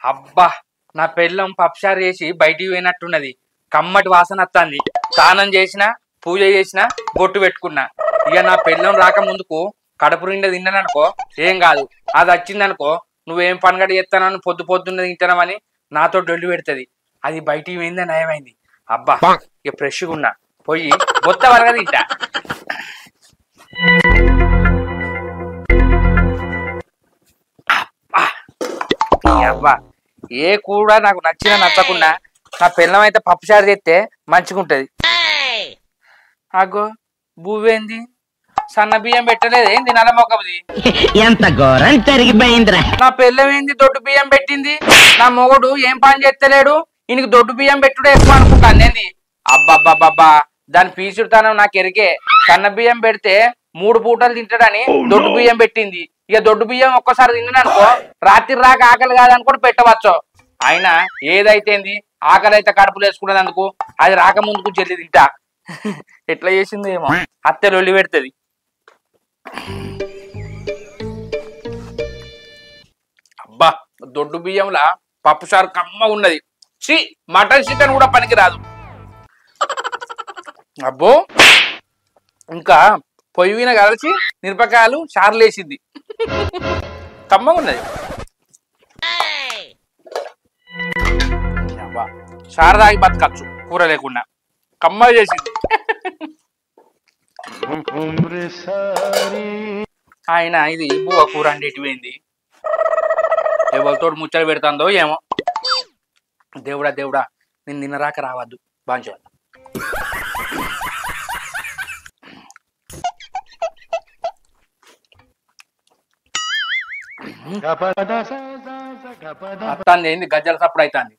అబ్బా నా పెళ్ళం పప్పుచారు చేసి బయటికి పోయినట్టున్నది. కమ్మటి వాసన వస్తుంది. స్నానం చేసినా పూజ చేసినా బొట్టు పెట్టుకున్నా. ఇక నా పెళ్ళం రాక ముందుకు కడుపు నిండా తిన్నాననుకో ఏం కాదు. అది వచ్చిందనుకో నువ్వేం పనిగడ చేస్తానని పొద్దున్న తింటానమని నాతో డొల్లి పెడుతుంది. అది బయటికి పోయిందే నయమైంది. అబ్బా ఇక ఫ్రెష్గా ఉన్నా పోయి బొత్త వరగా తింటా. అబ్బా ఏ కూడా నాకు నచ్చినా నచ్చకుండా నా పిల్లం అయితే పప్పుచారు చేస్తే మంచిగుంటది. అగో బువ్వేంది సన్న బియ్యం పెట్టలేదు ఏంది నల్ల మొక్కది. ఎంత ఘోరం జరిగిపోయిందిరా. నా పిల్లం ఏంది దొడ్డు బియ్యం పెట్టింది. నా మొగుడు ఏం పని చేస్తలేడు. ఈయనకి దొడ్డు బియ్యం పెట్టుడే ఎక్కువ అనుకుంటాను ఏంది. అబ్బాబ్బాబ్బా దాని పీసుడుతానం నాకు ఎరికే. సన్న బియ్యం పెడితే 3 పూటలు తింటాడని దొడ్డు బియ్యం పెట్టింది. ఇక దొడ్డు బియ్యం ఒక్కసారి తిన్నానుకో రాత్రి రాక ఆకలి కాదనుకోని పెట్టవచ్చు. అయినా ఏదైతేంది ఆకలి అయితే కడుపులు వేసుకునేందుకు అది రాకముందుకు జల్లి తింటా. ఎట్లా చేసింది ఏమో అత్తె లొల్లి పెడుతుంది. అబ్బా దొడ్డు బియ్యంలా పప్పుచారు కమ్మ ఉన్నది. ఛీ మటన్ చికెన్ కూడా పనికిరాదు. అబ్బో ఇంకా పొయ్యి మీద కలిసి మిరపకాయలు చారులు వేసింది. కమ్మగా ఉన్నది. చారు తాగి బతకచ్చు కూర లేకుండా. కమ్మగా చేసింది. ఆయన ఇది బువ్వ కూర అంటే ఎటువైంది. ఎవరితో ముచ్చట పెడుతుందో ఏమో. దేవుడా దేవుడా నేను నిన్నరాక రావద్దు బాంచో. అత్తాంది ఏంది గజ్జల సప్పుడు అవుతుంది.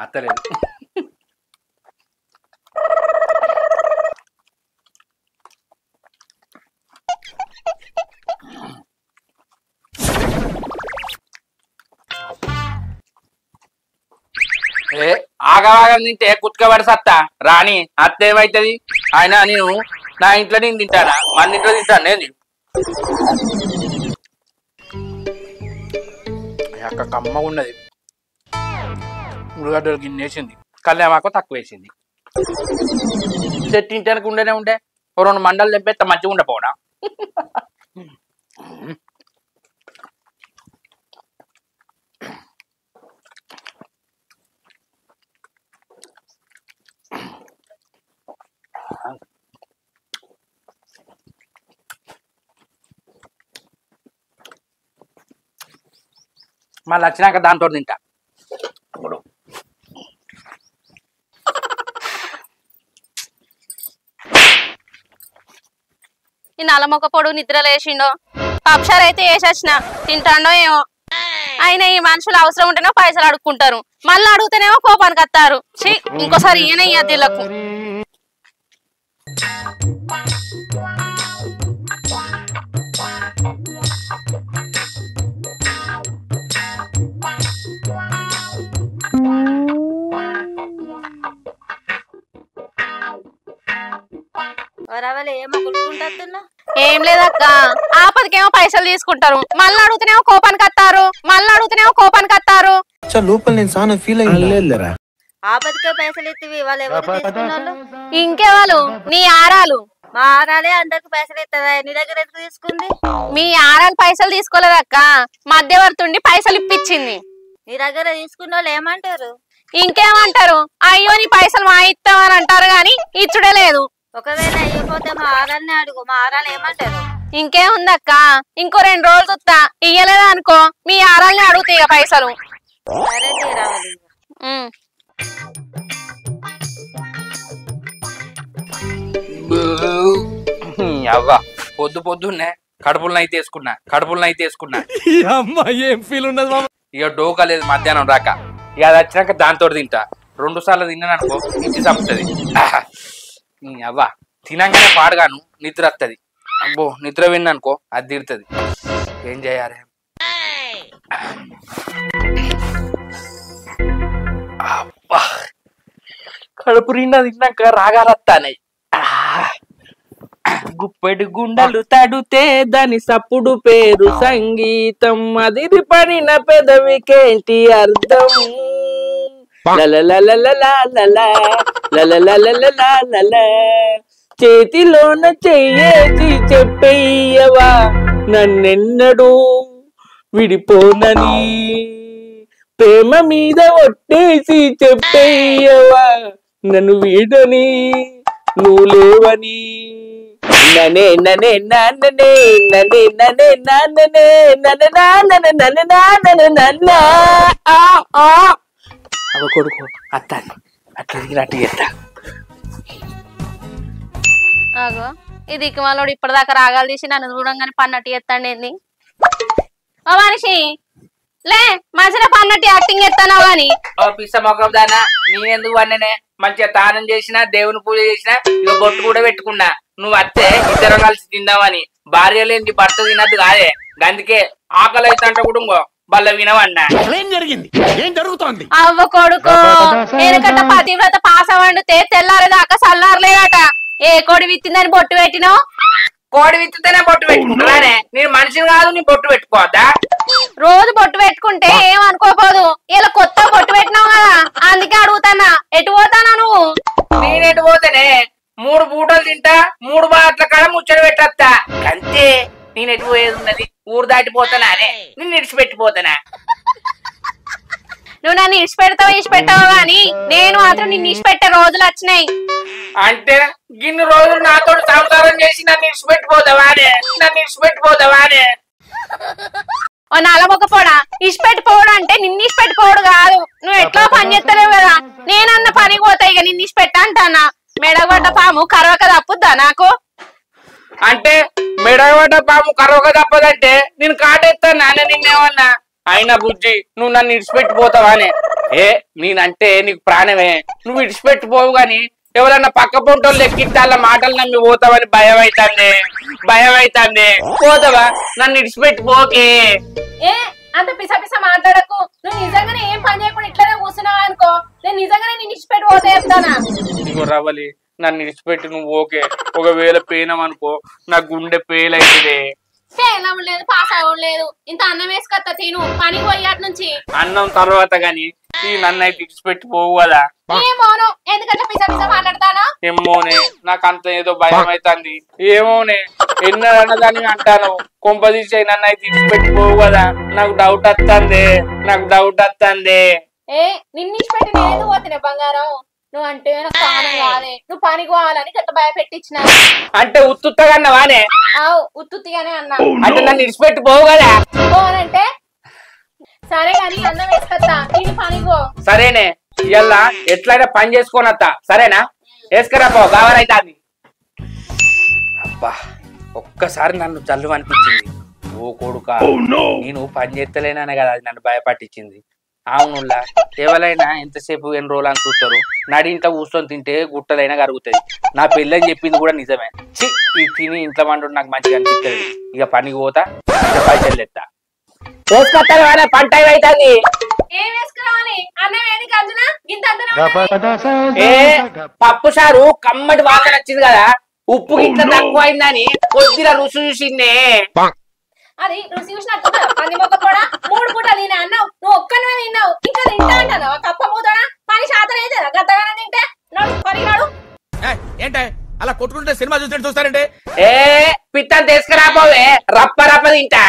అత్తలేదు. ఏ ఆగవాగం తింటే కుత్కబడి సత్తా రాని అత్త ఏమైతుంది. ఆయన నేను నా ఇంట్లో నేను తింటానా మన ఇంట్లో తింటాను నేను. అక్క కమ్మగా ఉన్నది. ఉల్లిగడ్డలు గిన్నెసింది. కళ్యామాకు తక్కువ వేసింది. చెట్టు ఇంటానికి ఉండేనే ఉండే 2 మండలు తెంపేస్తే మంచిగా ఉండపోనా. మళ్ళీ వచ్చినాక దాంతో తింటా. ఈ నల్లమొక్క పొడుగు నిద్ర లేచిండో పప్పుచారు అయితే వేసొచ్చిన తింటాడో ఏమో. ఆయన ఈ మనుషులు అవసరం ఉంటేనే పైసలు అడుక్కుంటారు. మళ్ళీ అడుగుతేనేమో కోపానికి వస్తారు. ఇంకోసారి ఈయన ఇయ్యద్దు వీళ్ళకు. ఏం లేదక్క ఆపదకేమో పైసలు తీసుకుంటారు. మళ్ళీ అడుగుతూనేమో కోపానికి వస్తారు. ఆపదకే పైసలు ఇస్తావి వాళ్ళు ఎవరు తీసుకున్నారు. ఇంకెవాళ్ళు నీ ఆరాలు. మా ఆరాలే అందరికి పైసలు ఇస్తుందా. నీ దగ్గర ఎందుకు తీసుకుంది. మీ ఆరాలు పైసలు తీసుకోలేదక్క మధ్యవర్తుండి పైసలు ఇప్పించింది. నీ దగ్గర తీసుకున్న వాళ్ళు ఏమంటారు. ఇంకేమంటారు అయ్యో నీ పైసలు మా ఇస్తామని అంటారు గాని ఇచ్చుడే లేదు. ఒకవేళ అయ్యపోతే మా ఆరాల్ని అడుగు. మా ఆరాలు ఏమంటారు. ఇంకేముందక్క ఇంకో 2 రోజులు చూస్తా. ఇయ్యలేదా అనుకో మీ ఆరాల్ని అడుగుతాయి ఇక పైసలు. సరే తీరావాలి. అవ్వ పొద్దున్నే కడుపులనైతే వేసుకున్నా. ఏం ఫీల్ ఉన్నది మామ. ఇక డోకా లేదు మధ్యాహ్నం రాక. ఇక అది వచ్చినాక దాంతో తింటా. 2 సార్లు తిన్నాను అనుకో ఇంటి చంపుతుంది. అవ్వ తినంగానే పాడగాను నిద్ర వస్తుంది. అబ్బో నిద్ర విన్ననుకో అది తిడుతుంది. ఏం చేయాలి. అబ్బా కడుపు నిండా తిన్నాక రాగాలు వస్తాయి. గుప్పెడు గుండెలు తడుతే దాని సప్పుడు పేరు సంగీతం అది పడిన పెదవికేంటి అర్థం చేతిలోన చెయ్యేసి చెప్పేయవా నన్నెన్నడూ విడిపోనని ప్రేమ మీద ఒట్టేసి చెప్పేయవా నన్ను వీడని నువ్వు లేవని ననే ననే నాన్ననే ననే ననే నాన్ననే నన్న నాన్న నన్న నాన్న నన్న అవ కొడుకు అత్తాను అట్లా అట్లా చేస్తా. ఆగో ఇది ఇకమాలోడు ఇప్పటిదాకా రాగాలు తీసి నన్ను చూడంగానే పన్నట్టు చేస్తాండి ఏంది ఓ మనిషి లే మంచిగా పన్నట్టు యాక్టింగ్ చేస్తాను అని. ఓ పిస్స మొక్కం దానా నేనెందుకు వన్ననే మంచిగా తానం చేసినా దేవుని పూజ చేసినా ఇక బొట్టు కూడా పెట్టుకున్నా నువ్వు అత్తే ఇద్దరం కలిసి తిందామని. భార్య లేని భర్త తినద్దు కాదే అందుకే ఆకలి అవుతుంట కూడా ఇంకో బల్ల వినవన్నా. ఏం జరిగింది ఏం జరుగుతోంది? అవ్వ కొడుకు ఎందుకంటే పతివ్రత పాస వండితే తెల్లారేదాకా సల్లారలేదట. ఏ కోడి విత్తిందని బొట్టు పెట్టినావు? కోడి విత్తితేనే బొట్టు పెట్టుకుంటున్నానే నేను మనిషిని కాదు నీ బొట్టు పెట్టుకోవద్దా? రోజు బొట్టు పెట్టుకుంటే ఏమనుకోపోదు ఇలా కొత్త బొట్టు పెట్టినావు కదా అందుకే అడుగుతానా ఎటు పోతానా నువ్వు? నేనెటు పోతేనే 3 పూటలు తింటా 3 బాట్ల కాడ ముచ్చట పెట్టొస్తా అంతే. నేను ఎటు పోయేది ఉన్నది ఊరు దాటిపోతానానే నిన్ను ఇడిచిపెట్టిపోతానా? నువ్వు నన్ను ఇడిచిపెడతావు గాని నేను మాత్రం నిన్ను ఇడిచిపెట్టే రోజులు వచ్చినాయి. అంటే గిన్ని రోజులు నాతో సంసారం చేసి నన్ను ఇడిచిపెట్టిపోతావానే ఓ నలమొక్కపోడా ఇడిచిపెట్టిపోవడం అంటే నిన్ను ఇడిచిపెట్టిపోవడు కాదు. నువ్వు ఎట్లా పని చేస్తలేవు కదా నేనన్న పనికి పోతా ఇక నిన్ను ఇడిచిపెట్ట అంటానా. మెడగొడ్డ పాము కరవక తప్పుద్దా నాకు? అంటే మెడగొడ్డ పాము కరవక తప్పదంటే నేను కాటేస్తాను నాన్న నిన్నేమన్నా. అయినా బుజ్జి నువ్వు నన్ను ఇడిచిపెట్టిపోతావానే? నేనంటే నీకు ప్రాణమే నువ్వు ఇడిచిపెట్టిపోవు గాని ఎవరన్నా పక్క పొంటోళ్ళు ఎక్కితే వాళ్ళ మాటలు నమ్మి పోతావని భయం అవుతాంది. పోతావా? నన్ను ఇడిచిపెట్టిపోకే. అంత పిస పిస మాట్లాడకు. నువ్వు నిజంగానే ఏం పని చేయకుండా ఇట్లనే కూర్చున్నావు అనుకో నేను నిజంగానే నిన్ను ఇడిచిపెట్టి పోతే చెప్తానా. ఇంకో రవ్వలి నన్ను ఇడిచిపెట్టి నువ్వు ఓకే ఒకవేళ పేనమనుకో నా గుండె పేలైతే. పేలం లేదు పాస్ అవ్వలేదు ఇంత అన్నం వేసుకొస్తా తిను పని పోయాటి నుంచి. అన్నం తర్వాత గాని ఈ నన్ను అయితే ఇడిచిపెట్టి పోవు కదా. ఏమోను ఎందుకంటే పిస పిస మాట్లాడతానా? ఏమోనే నాకు అంత ఏదో భయం అవుతుంది. ఏమోనే ఎన్నదన్నదాన్ని అంటాను కొంపదీసి నన్ను అయితే ఇడిచిపెట్టి పోవు కదా. నాకు డౌట్ వస్తుంది. నిన్ను ఇచ్చిపెట్టి నేను పోతున్నా బంగారం. నువ్వు అంటే నాకు ప్రాణం కాదే. నువ్వు పనికి పోవాలని గట్ట భయపెట్టించిన అంటే ఉత్తుత్తగానే ఉత్తుగానే అన్నా. అంటే నన్ను ఇడిచిపెట్టి పోవు కదా. పోనంటే సరే కానీ అన్నం వేసుకొస్తా నేను పనికి పో. సరేనే ఇవాళ ఎట్లయినా పని చేసుకొని వస్తా సరేనా? వేసుకురా పో గావరైతుంది. అబ్బా ఒక్కసారి నన్ను జల్లు అనిపించింది. ఓ కొడుకా నేను పని చేస్తలేననే కదా అది నన్ను భయపట్టించింది. అవునులా ఎవరైనా ఎంతసేపు ఎన్ని రోజులు అని చూస్తారు. నడి ఇంట్లో కూర్చొని తింటే గుట్టలైనా కరుగుతుంది. నా పెళ్ళని చెప్పింది కూడా నిజమే. ఈ తిని ఇంట్లో వండు నాకు మంచిగా అనిపిస్తుంది. ఇక పనికి పోతా ఇక పైసలు తెస్తా. వేసుకొస్తాను కదా పంట అవుతుంది. పప్పు సారు కమ్మటి వాసన వచ్చింది కదా ఉప్పు గిట్ల తక్కువ అయిందని కొద్దిగా రుచి చూసిందే. అది రుచి చూసినట్టు పని మొక్క కూడా 3 పూటలు తినే అన్నావు. నువ్వు ఒక్కనే తిన్నావు ఇంకా తింటా అంటావు. కప్ప మూతడా పని శాతం అయితే గద్దగానే తింటే నడు పని నడు. ఏంటే అలా కొట్టుకుంటే సినిమా చూస్తారంటే పిత్తని తీసుకురాపోవే రప్ప తింటా.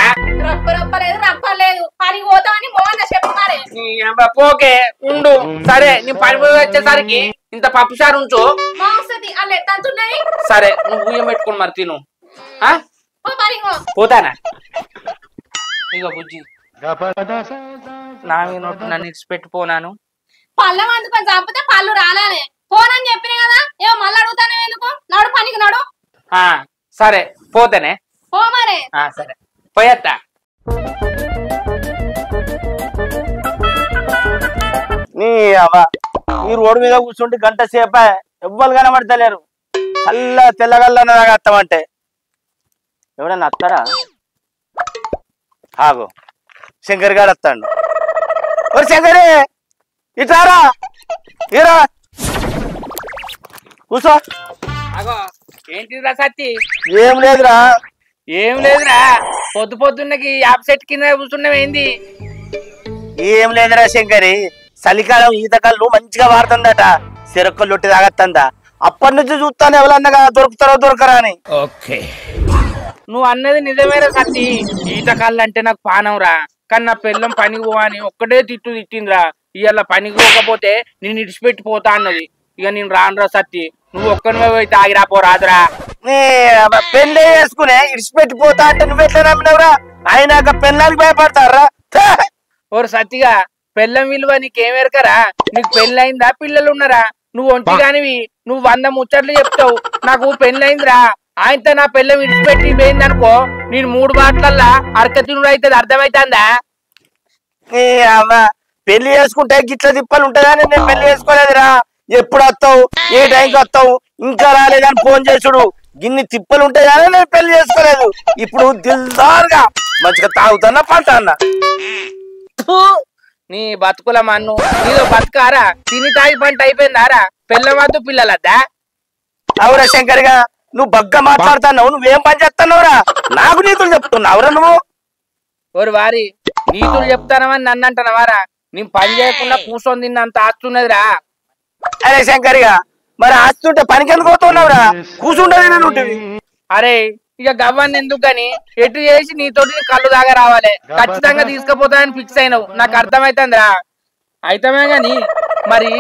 రప్ప లేదు పని పోతామని మోహన్ చెప్తారే. పోకే ఉండు సరే నీ పని వచ్చేసరికి ఇంత పప్పు సారు ఉంచు. సరే నువ్వు బియ్యం పెట్టుకుని మరి తిను. పోతానా ఇక బుజ్జి నా నోటు నన్ను ఇడిచిపెట్టిపోనాను. పళ్ళం అందుకొని చంపితే పళ్ళు రాలానే పోనని చెప్పిన కదా ఏమో మళ్ళీ అడుగుతానే ఎందుకు? నడు పనికి నడు. సరే పోతానే. పో మరే. సరే పోయేత్తా. నీ అవ్వ ఈ రోడ్డు మీద కూర్చుంటే గంట సేపే ఎవ్వరు కనబడతలేరు. తెల్లగల్లగా అత్తమంటే ఎవడన్నా అత్తారా? ఆగో శంకర్ గారు వస్తాడు. ఒరే శంకరే ఇట్లారా ఇరా కూర్చో. అగో ఏంటిరా సత్తి? ఏం లేదురా. ఏం లేదురా, పొద్దు పొద్దున్నకి యాప్ సెట్ కింద కూర్చున్నావేంది? ఏం లేదురా శంకరి, చలికాలం ఈత కళ్ళు మంచిగా వాడుతుందట, సిరక్కలు లొట్టి తాగత్తందా. అప్పటి నుంచి చూస్తాను ఎవరన్నా దొరుకుతారో దొరకరా అని. ఓకే, నువ్వు అన్నది నిజమేరా సత్తి. ఈత కళ్ళు అంటే నాకు పానంరా, కానీ నా పిల్లం పనికి పోవని ఒక్కటే తిట్టిందిరా. ఇవాళ పనికి పోకపోతే నేను ఇడిచిపెట్టి పోతా అన్నది. ఇక నేను రానురా సత్తి, నువ్వు ఒక్కనివే పోయి తాగిరాపో రాదురా. పెళ్ళి చేసుకునే ఇడిచిపెట్టిపోతా అంటే నువ్వెట్లా నమ్మినవురా? అయినాక పెళ్ళానికి భయపడతారా? ఓరు సత్తిగా, పెళ్ళం విలువ నీకేమెరకరా? నీకు పెళ్ళయిందా, పిల్లలు ఉన్నారా? నువ్వు ఒంటి కానివి, నువ్వు 100 ముచ్చట్లు చెప్తావు. నాకు పెళ్ళయిందిరా, ఆయనతో నా పెళ్ళం విడిచిపెట్టి పోయింది అనుకో, నేను 3 బాట్లల్లా అరక తినుడు అవుతుంది. అర్థమైతుందా? పెళ్లి చేసుకుంటే గిట్ల తిప్పలు ఉంటుందని నేను పెళ్లి చేసుకోలేదురా. ఎప్పుడు వస్తావు, ఏ టైంకి వస్తావు, ఇంకా రాలేదని ఫోన్ చేసుడు, గిన్ని తిప్పలు ఉంటాయని నేను పెళ్లి చేసుకోలేదు. ఇప్పుడు దిల్దారుగా మంచిగా తాగుతున్నా, పంటన్నా. నీ బతుకుల మన్ను నీదో బతుకారా? తిని తాగి పంట అయిపోయిందారా? పిల్లవద్దు పిల్లలద్దా? అవురా శంకర్గా, నువ్వు బగ్గా మాట్లాడుతున్నావు. నువ్వేం పని చేస్తున్నావురా? నాకు నీతులు చెప్తున్నావురా నువ్వు? ఓరు వారి, నీతులు చెప్తానమని నన్ను అంటున్నావారా? నేను పని చేయకుండా కూర్చొని తిన్నంత ఆస్తున్నదిరా. అరే శంకర్గా, మరి ఆస్తుంటే పనికి ఎందుకు పోతున్నావురా? కూర్చుంటది ఉంటుంది. అరే ఇక గవ్వని ఎందుకు గాని ఎటు చేసి నీతోటి కళ్ళు దాకా రావాలి. ఖచ్చితంగా తీసుకుపోతానని ఫిక్స్ అయినావు, నాకు అర్థమైతుందిరా. అయితమే గాని మరి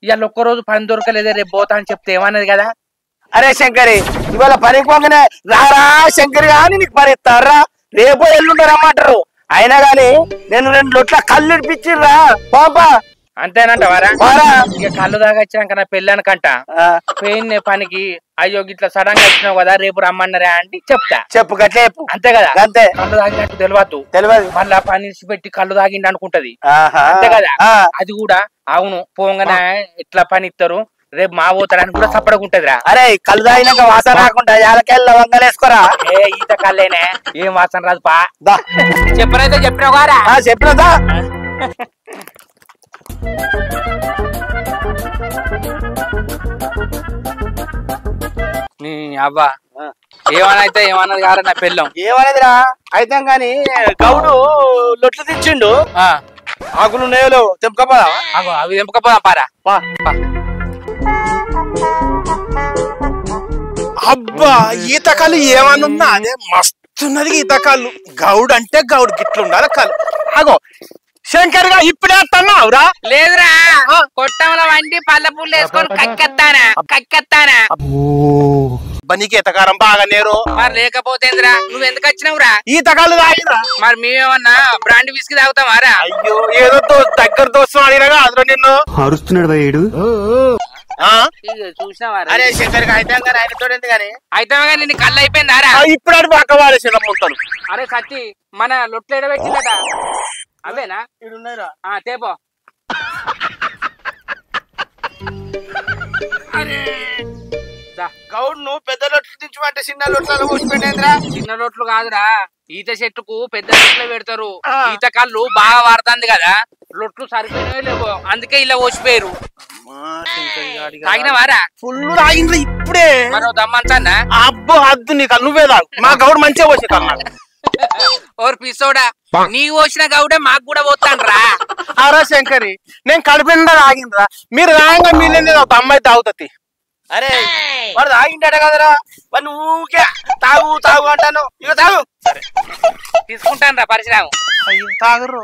ఇవాళ ఒక్కరోజు పని దొరకలేదే, రేపు పోతా అని చెప్తే ఏమన్నది కదా? అరే శంకరి, ఇవాళ పనికి పోగానే రారా శంకరి అని నీకు పని ఇస్తారా? రేపో ఎల్లుండి రమ్మంటారు. అయినా గాని నేను 2 లొట్ల కళ్ళు ఇడిపించిర్రా పాపా. అంతేనంటవారా? ఇక కళ్ళు దాకా వచ్చినాక నా పెళ్ళానికంట పోయింది పనికి. అయ్యో గిట్లా సడన్ గా వచ్చినావు కదా, రేపు రమ్మన్నారా అంటే చెప్తా. చెప్పు గట్లే చెప్పు. అంతే కదా? అంతే. కళ్ళు తాగినట్టు తెలియదు. మళ్ళా పని పెట్టి కళ్ళు తాగిండి అనుకుంటది. అంతే కదా? అది కూడా అవును పోగానే ఎట్లా పని ఇస్తారు, రేపు మా పోతాడని కూడా సపడకుంటదిరా. అరే కళ్ళు తాగినాక వాసన రాకుండా యాలకెళ్ళ వంగలేసుకోరా. ఏ ఈత కళ్ళేనే, ఏం వాసన రాదు పా. చెప్పనైతే చెప్పినావు గారా? చెప్పినదా? నీ అవ్వ ఏమనైతే ఏమన్నది కారా నా పెళ్ళం? ఏమనేదిరా? అయితే గాని గౌడు లొట్లు తెచ్చిండు, ఆకులు నేలు తెంపకపోదా? అవి తెంపకపోదాం పారా. అబ్బా ఈతకాలు ఏమనున్నా అదే మస్తున్నది ఈతకాళ్ళు. గౌడ్ అంటే గౌడ్ గిట్లుండాలి కళ్ళు. అగో శంకర్ గా ఇప్పుడే వస్తున్నావురా? లేదురా, కొట్టంలో వండి పళ్ళ పుల్లు వేసుకొని కక్కెత్తానా. నీకు ఈతకారం బాగా నేరు. మరి లేకపోతేందిరా, నువ్వు ఎందుకు వచ్చినావురా? ఈతకాళ్ళు తాగిరా? మరి మేమేమన్నా బ్రాండ్ విస్కీ తాగుతామారా? అయ్యో ఏదో దగ్గర దోస్తం అడిగినా అందులో నిన్ను అరుస్తున్నాడు భయ్యుడు. చూసినావారా? అరే శంకర్ గా అయితే ఆయనతో కానీ అయితే కానీ నీ కళ్ళు అయిపోయిందారా? ఇప్పుడు అడి పక్క వాడేసి ఉంటాను. అరే సత్తి, మన లొట్లు ఎడబెట్టిందట అవేనా? తేపో. గౌడ్ నువ్వు పెద్ద లొట్లు దించమంటే చిన్న లొట్లలో పోసిపెట్టేంద్రా? చిన్న లొట్లు కాదురా, ఈత చెట్టుకు పెద్ద లొట్లు పెడతారు. ఈత కళ్ళు బాగా వాడుతుంది కదా, లొట్లు సరిపోయినవే లేవో, అందుకే ఇలా పోసిపోయారు. తాగినవారా? ఫుల్ తాగిండ్రా ఇప్పుడే. మరో దమ్మంతా? అబ్బో అద్దు నీకు, నువ్వే తాగు. మా గౌడ్ మంచిగా పోసి కన్నా. ఓర్ పిసోడా, నీ పోసిన గౌడే మాకు కూడా పోతాను రా. అరా శంకరి, నేను కడుపుండా తాగిండ్రా. మీరు రాయంగా మీరే ఒక అమ్మాయి తాగుతుంది. అరే వాడు తాగిండట కదరా, మరి నువ్వుకే తాగు తాగు అంటాను. ఇక తాగు. సరే తీసుకుంటాను రా పరిశ్రమ. తాగరు.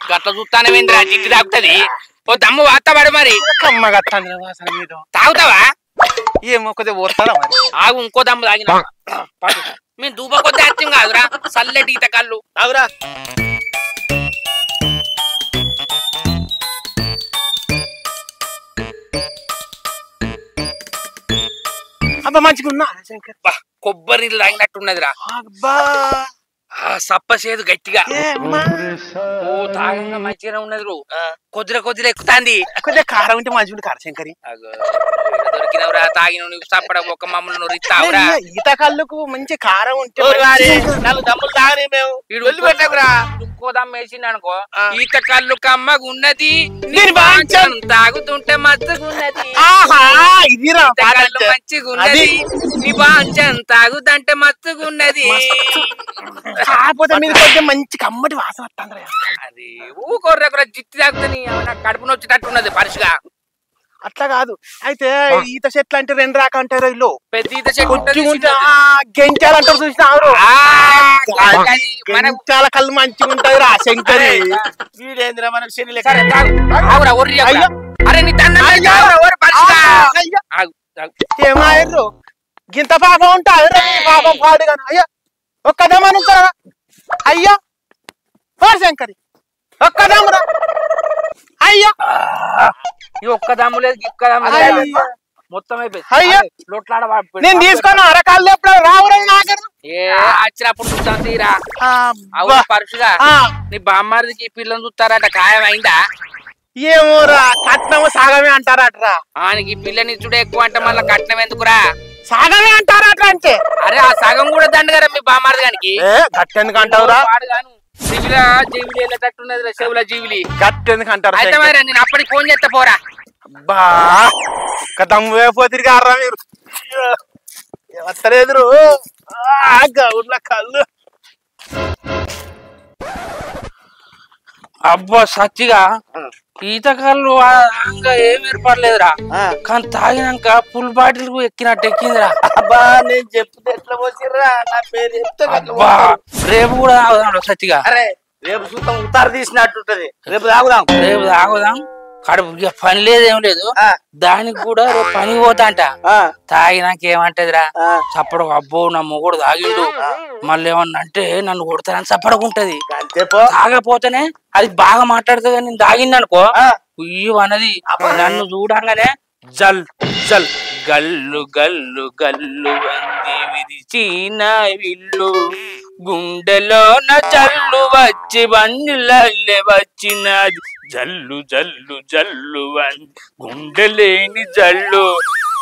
గట్ల చూస్తానేంద్రా, జిగ్గు తాగుతుంది. ఓ దమ్ము వాతావాడు మరి. కమ్మగా వాసన మీద తాగుతావా? ఏమో కొద్దిగా పోతారా మరి. ఆగు, ఇంకో దమ్ము తాగిన. మేము దూప కొద్ది అర్థం కాదురా, చల్లటి ఈత కళ్ళు తాగురా. అబ్బా మంచిగా ఉన్నా శంకర్. కొబ్బరి నీళ్ళు తాగినట్టున్నదిరా. అబ్బా సప్పసేదు గట్టిగా. ఓ తాగంగా మంచిగా ఉన్నది. కొద్దిగా కొద్దిగా ఎక్కుతాంది. కొద్దిగా కారం ఉంటే మంచిగా కార శంకరి. దొరికినవరా తాగిన నువ్వు చప్పడ ఒక మమ్మల్ని నువ్వు ఇస్తావురా ఈత కళ్ళకు మంచి కారం ఉంటే నాలుగు దమ్ములు తాగని మేము పెట్టకురా ఇంకోదమ్మ వేసింది అనుకో ఈత కళ్ళు కమ్మగా ఉన్నది తాగుతుంటే మత్తుగున్నది కళ్ళు మంచిగా ఉన్నది నీ బాంచం తాగుతుంటే మత్తుగున్నది కాకపోతే మీరు కొంచెం మంచి కమ్మటి వాసన వస్తుంది. అది ఊకోర్రెకురా జిత్తి తాగుతుంది కడుపు నొచ్చేటట్టు ఉన్నది పరుషుగా. అట్లా కాదు. అయితే ఈత చెట్లు అంటే 2 రకాలు అంటారు ఇల్లు. పెద్ద ఈత చెట్లు గెంచాలంటారు చూసినారు. చాలా కళ్ళు మంచిగా ఉంటాయి రా శంకరి. వీడేంద్ర మనకు శని అరే నీ ఏమాయర్రు గింత పాపం ఉంటారు పాపం పాడుగాను. అయ్యా ఒక్కదమ్మను అయ్యా శంకరి ఒక్కదమ్మురా అయ్యా ఒక్కదమ్ము లేదు మొత్తం అయిపోయింది. నేను తీసుకున్నా అరకాళ్ళు ఎప్పుడు రావురని నాగరు వచ్చినప్పుడు చూస్తాం తీరా. అవును పరుషుగా నీ బామ్మారిదికి పిల్లని చూస్తారట ఖాయమైందా? ఏమోరా కట్నము సాగమే అంటారట్రా. ఆయనకి పిల్లనిచ్చుడే ఎక్కువ అంటే మళ్ళీ కట్నం ఎందుకురా? సాగమే అంటారట. అంటే అరే ఆ సగం కూడా దండగరా మీ బామ్మారి గానికి. గట్టెందుకు అంటావురా? జీవిలా జీవిలి వెళ్ళేటట్టున్నది చెవుల జీవిలి. గట్టెందుకు అంటారు? అయితే మరి నేను అప్పటికి ఫోన్ చేస్తా పోరా. బా దమ్ము వేపోతిరి గారా మీరు వస్తలేదురు గౌడ్ల కళ్ళు. అబ్బా సచ్చిగా ఈత కళ్ళు ఏం ఏర్పడలేదురా. కానీ తాగినాక ఫుల్ బాటిల్ ఎక్కినట్టు ఎక్కిందిరా. అబ్బా నేను చెప్తే ఎట్లా పోసిర్రా? నా పేరు చెప్తే రేపు కూడా తాగుదాం సచ్చిగా. అరే రేపు చూద్దాం ఉతారు తీసినట్టుంటది. రేపు తాగుదాం. కడుపు పని లేదు ఏం లేదు దానికి కూడా రేపు పని పోతా అంట. తాగినాక ఏమంటదిరా చప్పడకు అబ్బో నా మొగుడు తాగిండు మళ్ళీ ఏమన్నా అంటే నన్ను కొడతానని చప్పడకుంటది. తాగపోతేనే అది బాగా మాట్లాడుతుంది. నేను తాగింది అనుకో ఉయ్యు అన్నది నన్ను చూడంగానే జల్ జల్ గల్లు గల్లు గల్లు వంది విరిచిన విల్లు గుండెలోన జల్లు వచ్చి బండిలల్లే వచ్చినది జల్లు జల్లు జల్లు వంది గుండెలేని జల్లు.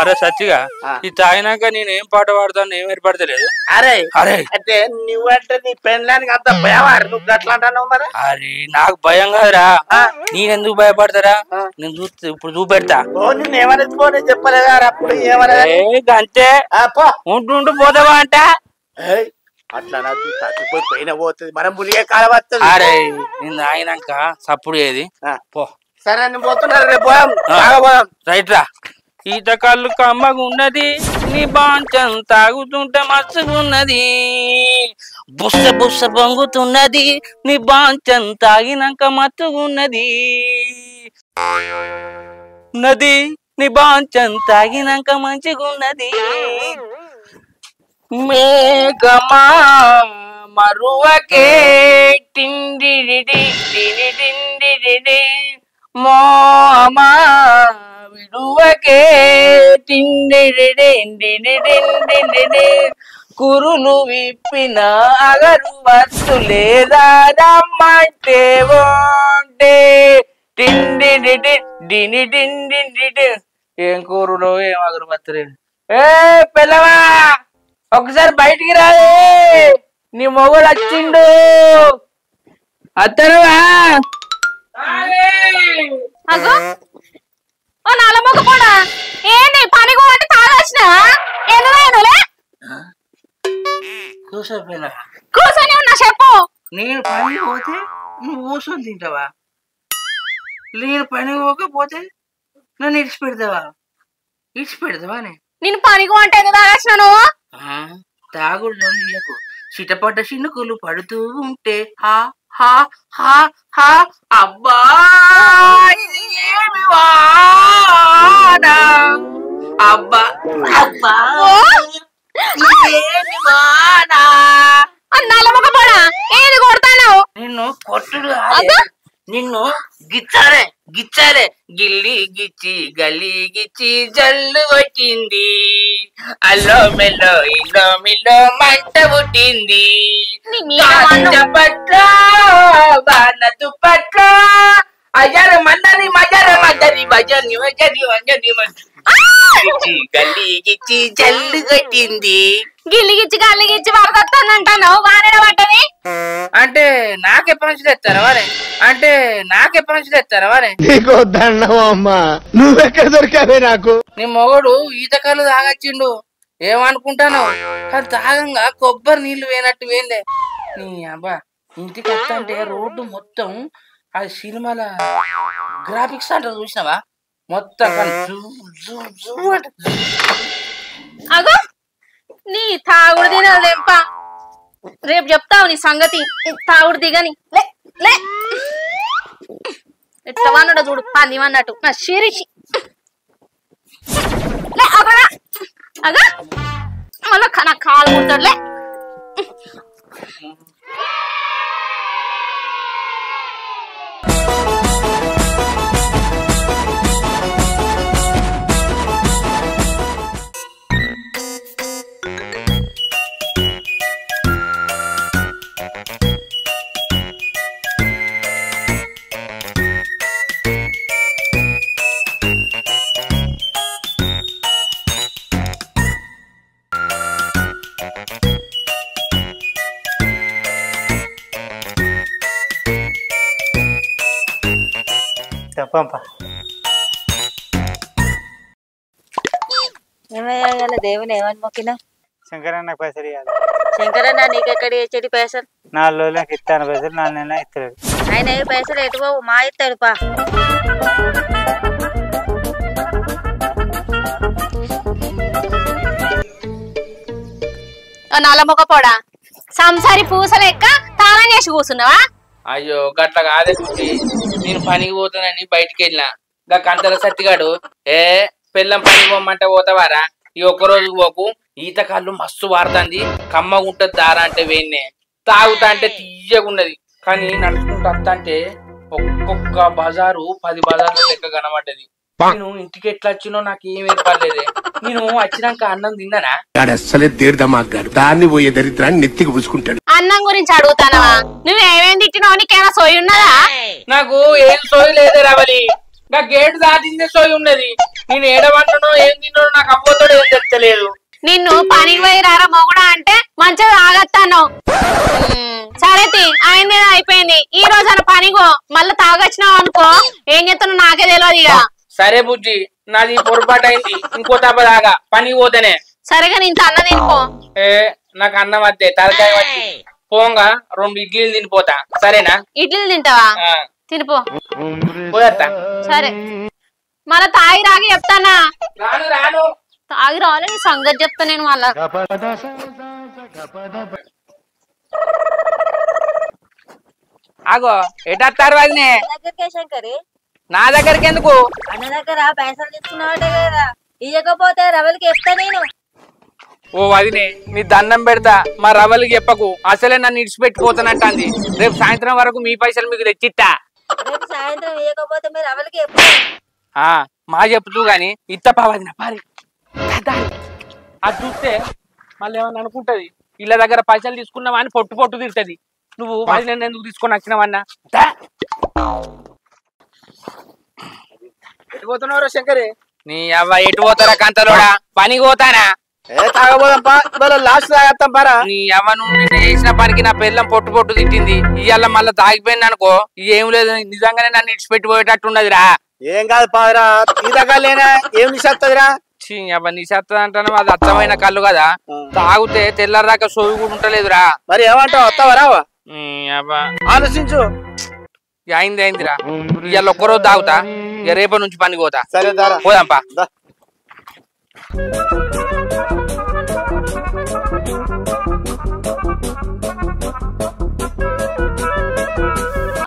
అరే సచ్చిగా ఈ తాగినాక నేనేం పాట పాడతాను ఏం ఏర్పడతలేదు. అరే అరే అంటే నువ్వంటే నీ పెళ్ళానికి అంత భయవారు నువ్వు అట్లా అంటున్నావు మరి. అరే నాకు భయం కాదురా. నేనెందుకు భయపడతారా? నేను చూస్తే ఇప్పుడు చూపెడతా. నిన్ను ఏమని చెప్పలేదా అప్పుడు? అంతే ఉంటుంటూ పోతావా అంట అట్లా తప్పిపోయి పైన పోతుంది మనం మునిగే కాలం వస్తుంది. అరే నేను తాగినాక సప్పుడు ఏది పో. సరే నేను పోతున్నారు రేపు పోదాం. రైట్ రా. ఈత కళ్ళు కమ్మగున్నది నీ బాంచం తాగుతుంటే మచ్చుకున్నది బుస్స బుస్స పొంగుతున్నది నీ బాంచం తాగినాక మచ్చుకున్నది నది నీ బాంచం తాగినాక మంచిగున్నది మేఘమా మరువకే టిండిడి టిండిడి మోమా విడువకే టిండిడి కురులు విప్పిన అగరు వస్తు లేదా రమ్మంటే ఓంటే టిండిడి డిని టిండి. ఏం కూరలో ఏం అగరుబత్తులే. ఏ పిల్లవా ఒకసారి బయటికి రాలే నీ మొగుడు వచ్చిండు. అత్తరువా నలమొక కూడా ఏంటి పని అంటే తాగొచ్చినావా? ఎందులే కూర్చొని ఉన్నా చెప్పు. నేను పని పోతే నువ్వు కూర్చొని తింటావా? నేను పని పోకపోతే నన్ను ఇడిచిపెడతావా? నేను పనికి అంటే ఎందుకు తాగొచ్చినాను? తాగుడు చిటపడ్డ చినుకులు పడుతూ ఉంటే హా హా హా హా అబ్బా ఏమి వాడా అబ్బా అబ్బా ఏమి వాడా నల్లమొక పోడా ఏది కొడతాను? నిన్ను కొట్టుడు నిన్ను గిచ్చాలే గిల్లి గిచ్చి గల్లి గిచ్చి జల్లు వచ్చింది అల్లో మెల్లో ఇల్లో మిల్లో మంట పుట్టింది పట్ల బాణ దుప్పట్ల అజర మన్నని మజర మజరి భజని మజరి మజరి గల్లిగిచ్చి జల్లు కొట్టింది. గిల్లిగిచ్చి గల్లిగిచ్చి వరదత్తానంటాను వానడ పట్టని అంటే నాకెప్పటి నుంచి తెస్తారా వారే? అంటే నాకెప్పటి నుంచి తెస్తారా వారే? నీకు దండం అమ్మా, నువ్వెక్కడ దొరికావే నాకు? నీ మొగడు ఈతకాలు తాగచ్చిండు ఏమనుకుంటాను, కానీ తాగంగా కొబ్బరి నీళ్లు వేయనట్టు వేయలే. నీ అబ్బా ఇంటికి వస్తంటే రోడ్డు మొత్తం అది సినిమాల గ్రాఫిక్స్ అంటారు చూసినావా, మొత్తం అగో నీ తాగుడు తినలేంప. రేపు చెప్తావు నీ సంగతి. తాగుడు దిగని లే లే ఎట్లా అన్నాడో చూడు, పంది అన్నట్టు నా శిరీషి. అగా మళ్ళా నా కాలు ముడతాడులే. ఏమయ్యాల దేవుని ఏమని మొక్కినా? శంకరన్న పైసలు ఇవ్వాలి. శంకరన్న నీకెక్కడ ఇచ్చేటి పైసలు? 4 రోజులకు ఇస్తాను పైసలు, 4 నెలలు ఇస్తాడు. ఆయన ఏ పైసలు ఎటు పోవు, మా ఇస్తాడు పా. నల్లమొక పొడా సంసారి పూసలు ఎక్క తాళం చేసి కూర్చున్నావా? అయ్యో గట్ల కాదే బుద్ధి, నేను పనికి పోతానని బయటికి వెళ్ళినా. గా కంతల సత్తిగాడు ఏ పిల్లం పనికి పోమ్మంటే పోతావారా, ఈ ఒక్క రోజుకు పోకు, ఈత కాళ్ళు మస్తు వాడుతుంది, కమ్మగా ఉంటది దారా అంటే వేన్నే, తాగుతా అంటే తీయగున్నది. కానీ నడుచుకుంటూ వస్తా అంటే ఒక్కొక్క బజారు 10 బజార్ల లెక్క కనబడ్డది. నేను ఇంటికి ఎట్లా వచ్చినో నాకు ఏం ఏర్పడలేదే. నేను వచ్చినాక అన్నం తిన్నానా? అసలే దీర్ఘమాగాడు, దాన్ని పోయే దరిద్రాన్ని నెత్తికి పూసుకుంటాడు. అన్నం గురించి అడుగుతానవా? నువ్వేమేం తిట్టినావు, నీకేమైనా సోయి ఉన్నదా? నాకు ఏం సోయి లేదే రవలి, నా గేటు దాటిందే సోయి ఉన్నది. నేను ఏడవంటునో ఏం తిన్నానో నాకు అవ్వతోడు ఏం తెలుస్తలేదు. నిన్ను పనికి పోయి రారా మొగుడా అంటే మంచిగా తాగత్తాను. సరే ఆయన అయిపోయింది, ఈ రోజు అన్న పనిగో, మళ్ళీ తాగొచ్చినావు అనుకో ఏం చేస్తానో నాకే తెలియదు ఇక. సరే బుజ్జి, నాది పొరపాటు అయింది, ఇంకో తప్ప దాగా పనికి పోతేనే. సరేగా నేను అన్న తినిపో. ఏ నాకు అన్నం వద్దే, తలకాయ వచ్చి పోంగా 2 ఇడ్లీలు తినిపోతా, సరేనా? ఇడ్లీలు తింటావా? తినిపో పోయేస్తా. సరే మళ్ళా తాగి రాగి చెప్తానా? రాను రాను తాగి రాలే నీ సంగతి చెప్తా నేను మళ్ళా. ఆగో ఎటారు వదినే? దగ్గరికే శంకరి. నా దగ్గరికి ఎందుకు? అన్న దగ్గర పైసలు తీసుకున్నావాటే కదా, ఇయ్యకపోతే రవలికి చెప్తా నేను. ఓ వదినే నీ దండం పెడతా, మా రవలికి చెప్పకు, అసలే నన్ను ఇడిచిపెట్టిపోతానంటాంది. రేపు సాయంత్రం వరకు మీ పైసలు మీకు తెచ్చిస్తా. రేపు సాయంత్రం ఇయ్యకపోతే మీరు రవలికి చెప్తా. మా చెప్తూ గాని ఇత్తపా వదిన పారి. అది చూస్తే మళ్ళీ ఏమన్నా అనుకుంటది, వీళ్ళ దగ్గర పైసలు తీసుకున్నావా అని పొట్టు పొట్టు తింటది. నువ్వు వదిన ఎందుకు తీసుకొని వచ్చినావన్నా? ఎటు పోతున్నావు శంకరే? నీ అవ్వ ఎటు పోతారా కంతలోడా, పనికి పోతానా? లాస్ట్ తాగేస్తాం పారా. నీ అవ్వ నువ్వు నిన్న చేసిన పనికి నా పిల్లం పొట్టు పొట్టు తిట్టింది. ఇవాళ మళ్ళీ తాగిపోయింది అనుకో, ఏం లేదు, నిజంగానే నన్ను ఇడిచిపెట్టిపోయేటట్టున్నదిరా. ఏం కాదు పారా, ఈ రకాలేనా ఏం నిషేత్తదిరా? అవ్వ నిషేత్తది అంటాను, అది అర్థమైన కళ్ళు కదా, తాగితే తెల్లరాక సోవి కూడా ఉంటలేదురా. మరి ఏమంటావు, వస్తావా రావా? ఆలోచించు. అయిందిరా, ఇవాళ ఒక్కరోజు తాగుతా, ఇక రేపటి నుంచి పనికి పోతా. సరే దారా పోదాంపా.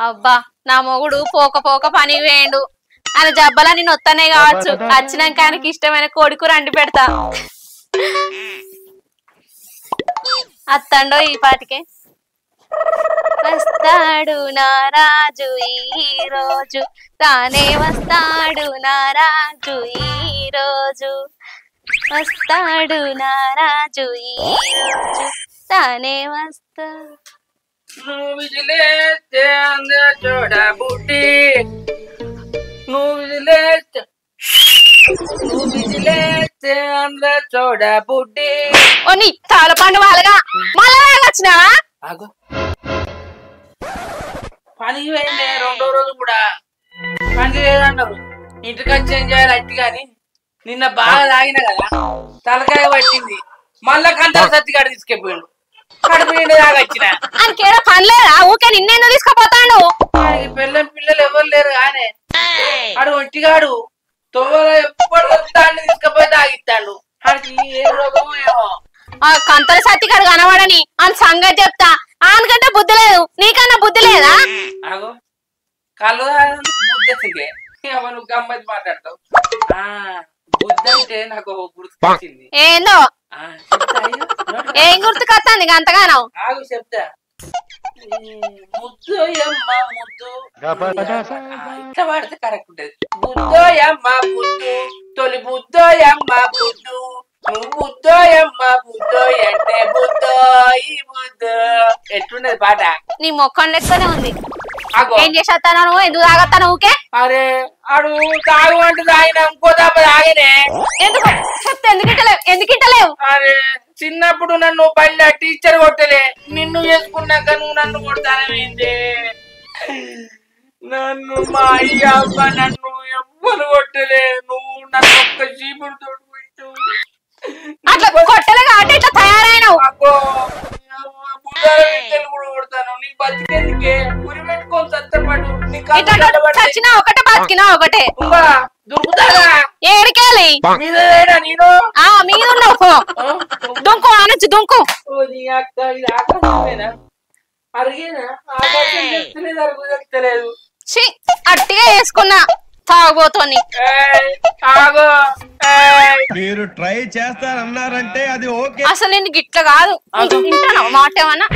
అబ్బా నా మొగుడు పోక పోక పనికి వేయండు, ఆయన జబ్బలా నేను వస్తానే కావచ్చు, వచ్చినాక ఆయనకి ఇష్టమైన కోడికూర అండి పెడతా. అత్తండో ఈ పాటికే. వస్తాడు నా రాజు ఈ రోజు, తానే వస్తాడు నా రాజు ఈ రోజు, వస్తాడు నా రాజు ఈ రోజు, తానే వస్తా. నువ్వు విజిలేస్తే అందే చూడబుట్టి, నువ్వు విజిలేస్తే సోడ బుడ్డి ఓ నీ తాల పండు వాళ్ళగా మళ్ళా వచ్చినావా ఆగు పని పోయింది 2వ రోజు కూడా పని లేదన్నారు ఇంటికి వచ్చి ఏం చేయాలి అట్టి గాని నిన్న బాగా తాగిన కదా తలకాయ పట్టింది మళ్ళా కంటారు సత్తిగాడు తీసుకెళ్ళిపోయాడు కడుపు నిండా తాగొచ్చిన ఆయనకేదో పని లేదా ఊకే నిన్నెందుకు తీసుకుపోతాడు పిల్లలు ఎవరు లేరు కానీ ఆడు ఒట్టిగాడు తొవ్వలో ఎప్పుడు వస్తాడు తీసుకుపోయి తాగిస్తాడు ఆడికి ఏ రోగమో ఏమో ఆ కంతల సత్తిగాడు కనబడని అని సంగతి చెప్తా ఆయనకంటే బుద్ధి లేదు నీకన్నా బుద్ధి లేదా ఆగో కళ్ళు బుద్ధి ఎత్తుకే నువ్వు గమ్మతి మాట్లాడతావు బుద్ధి అంటే నాకు గుర్తుకొచ్చింది ఏందో ఏం గుర్తుకొస్తుంది అంతగానో ఆగు చెప్తా ముద్దోయమ్మ ముద్దు ఇట్లా వాడితే కరెక్ట్ ఉంటది బుద్దోయమ్మ బుద్దు తొలి బుద్దోయమ్మ బుద్దు నువ్వు బుద్దోయమ్మ బుద్దోయ్ అంటే బుద్దో ఈ బుద్దు ఎట్లున్నది పాట నీ మొక్కం లెక్కనే ఉంది ఆగో ఏం చేసేస్తాను నువ్వు ఎందుకు తాగత్తాను ఊకే అరే ఆడు తాగు అంటే తాగిన ఇంకో దెబ్బ తాగనే ఎందుకు చెప్తే ఎందుకు ఇంటలేవు అరే చిన్నప్పుడు నన్ను బయట టీచర్ కొట్టలే నిన్ను చేసుకున్నాక నువ్వు నన్ను కొడతానేంటి నన్ను మా అయ్య అబ్బ నన్ను ఎవ్వరు కొట్టలే నువ్వు నన్ను ఒక్క చీపుడు తోడు పెట్టు అట్లా కొట్టలే కాబట్టి ఇట్లా తయారైనవు కూడా కొడతాను నీ బతికేందుకే ఉరి పెట్టుకొని సత్తపడు చచ్చినా ఒకటే బతికినా ఒకటే దొరుకుతారా ఏడికేలి మీద నేను మీద ఉన్నావు దుంకు అనొచ్చు దుంకు అక్క ఇది ఆకాశమేనా అరిగేనా ఆకాశం చెప్తలేదు అరుగు చెప్తలేదు అట్టిగా వేసుకున్నా తాగబోతోని మీరు ట్రై చేస్తారన్నారంటే అది ఓకే అసలు నేను గిట్ల కాదు తింటాను మాట ఏమన్నా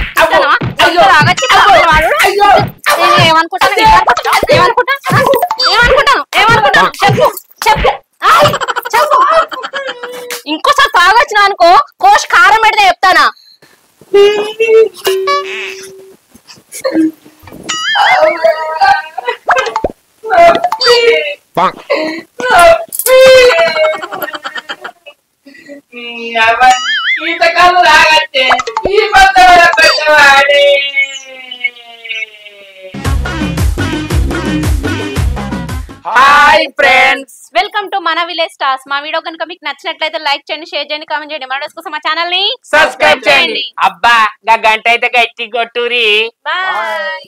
ఏమనుకుంటాను చెప్పు చెప్పు చెప్పు ఇంకోసారి తాగొచ్చినా అనుకో కోసి కారం పెడితే చెప్తానా ఈతకాలు రాగట్టే ఈ పద్ధతి పెట్టవాడి హాయ్ ఫ్రెండ్స్ వెల్కమ్ టు మన విలేజ్ స్టార్స్ మా వీడియో కనుక మీకు నచ్చినట్లయితే లైక్ చేయండి షేర్ చేయండి కామెంట్ చేయండి మన కోసం మా ఛానల్ ని సబ్స్క్రైబ్ చేయండి అబ్బా గంట అయితే గట్టి కొట్టురి బాయ్.